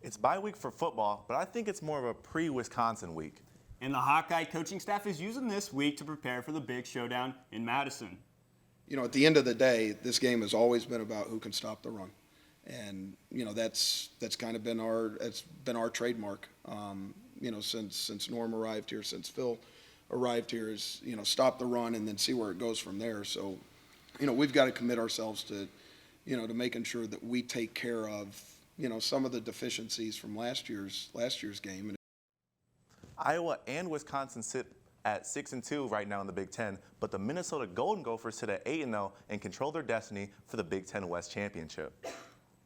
It's bye week for football, but I think it's more of a pre-Wisconsin week. And the Hawkeye coaching staff is using this week to prepare for the big showdown in Madison. You know, at the end of the day, this game has always been about who can stop the run. And, you know, that's kind of been our trademark, you know, since Norm arrived here, since Phil arrived here, is, you know, stop the run and then see where it goes from there. So, you know, we've got to commit ourselves to, you know, to making sure that we take care of, you know, some of the deficiencies from last year's game. Iowa and Wisconsin sit at 6-2 right now in the Big Ten, but the Minnesota Golden Gophers sit at 8-0 and control their destiny for the Big Ten West Championship.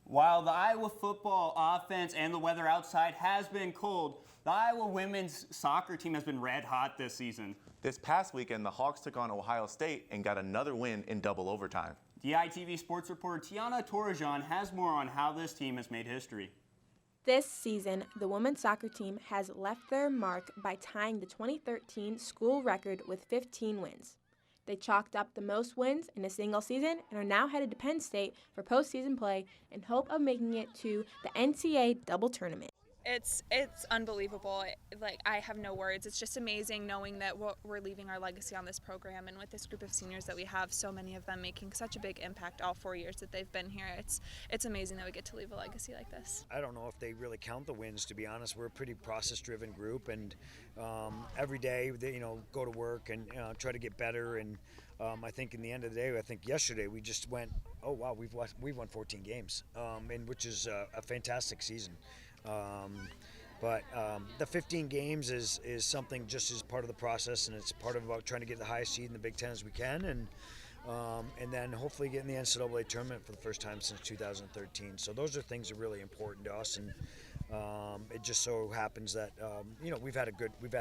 While the Iowa football offense and the weather outside has been cold, the Iowa women's soccer team has been red hot this season. This past weekend, the Hawks took on Ohio State and got another win in double overtime. DITV sports reporter Tiana Torrejon has more on how this team has made history. This season, the women's soccer team has left their mark by tying the 2013 school record with 15 wins. They chalked up the most wins in a single season and are now headed to Penn State for postseason play in hope of making it to the NCAA double tournament. It's unbelievable. Like, I have no words. It's just amazing knowing that we're leaving our legacy on this program, and with this group of seniors that we have, so many of them making such a big impact all 4 years that they've been here. It's amazing that we get to leave a legacy like this. I don't know if they really count the wins, to be honest. We're a pretty process-driven group, and every day they, you know, go to work and try to get better. And I think in the end of the day, I think yesterday we just went, oh wow, we've won 14 games, and which is a fantastic season. But the 15 games is something just as part of the process, and it's part of about trying to get the highest seed in the Big Ten as we can, and then hopefully get in the NCAA tournament for the first time since 2013. So those are things that are really important to us, and it just so happens that you know, we've had a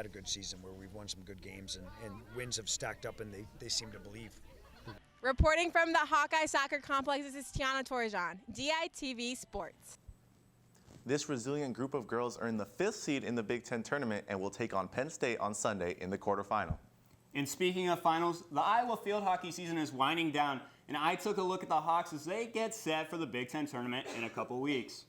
good season where we've won some good games, and wins have stacked up, and they seem to believe. Reporting from the Hawkeye Soccer Complex, this is Tiana Torrejon, DITV Sports. This resilient group of girls earned the 5th seed in the Big Ten tournament and will take on Penn State on Sunday in the quarterfinal. And speaking of finals, the Iowa field hockey season is winding down, and I took a look at the Hawks as they get set for the Big Ten tournament in a couple weeks.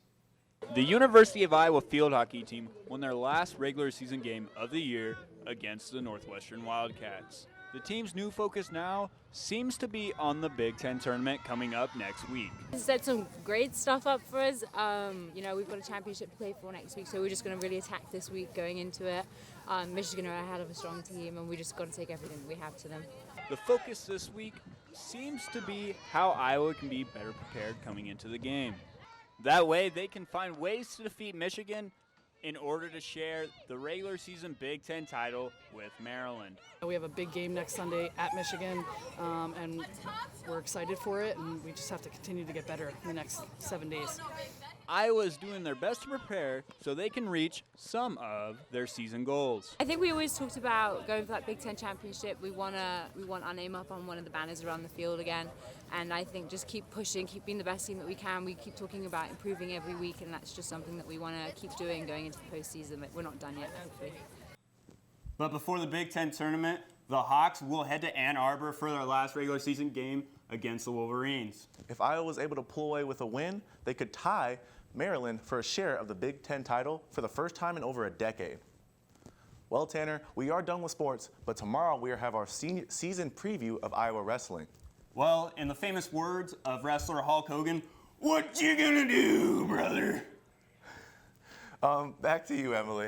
The University of Iowa field hockey team won their last regular season game of the year against the Northwestern Wildcats. The team's new focus now seems to be on the Big Ten tournament coming up next week. Set some great stuff up for us. You know, we've got a championship to play for next week, so we're just going to really attack this week going into it. Michigan are ahead of a strong team, and we just got to take everything we have to them. The focus this week seems to be how Iowa can be better prepared coming into the game. That way, they can find ways to defeat Michigan in order to share the regular season Big Ten title with Maryland. We have a big game next Sunday at Michigan, and we're excited for it, and we just have to continue to get better in the next 7 days. Iowa is doing their best to prepare so they can reach some of their season goals. I think we always talked about going for that Big Ten championship. We want our name up on one of the banners around the field again, and I think just keep pushing, keep being the best team that we can. We keep talking about improving every week, and that's just something that we want to keep doing going into the postseason. But we're not done yet, hopefully. But before the Big Ten tournament, the Hawks will head to Ann Arbor for their last regular season game against the Wolverines. If Iowa was able to pull away with a win, they could tie Maryland for a share of the Big Ten title for the first time in over a decade. Well, Tanner, we are done with sports, but tomorrow we have our season preview of Iowa wrestling. Well, in the famous words of wrestler Hulk Hogan, what you gonna do, brother? Back to you, Emily.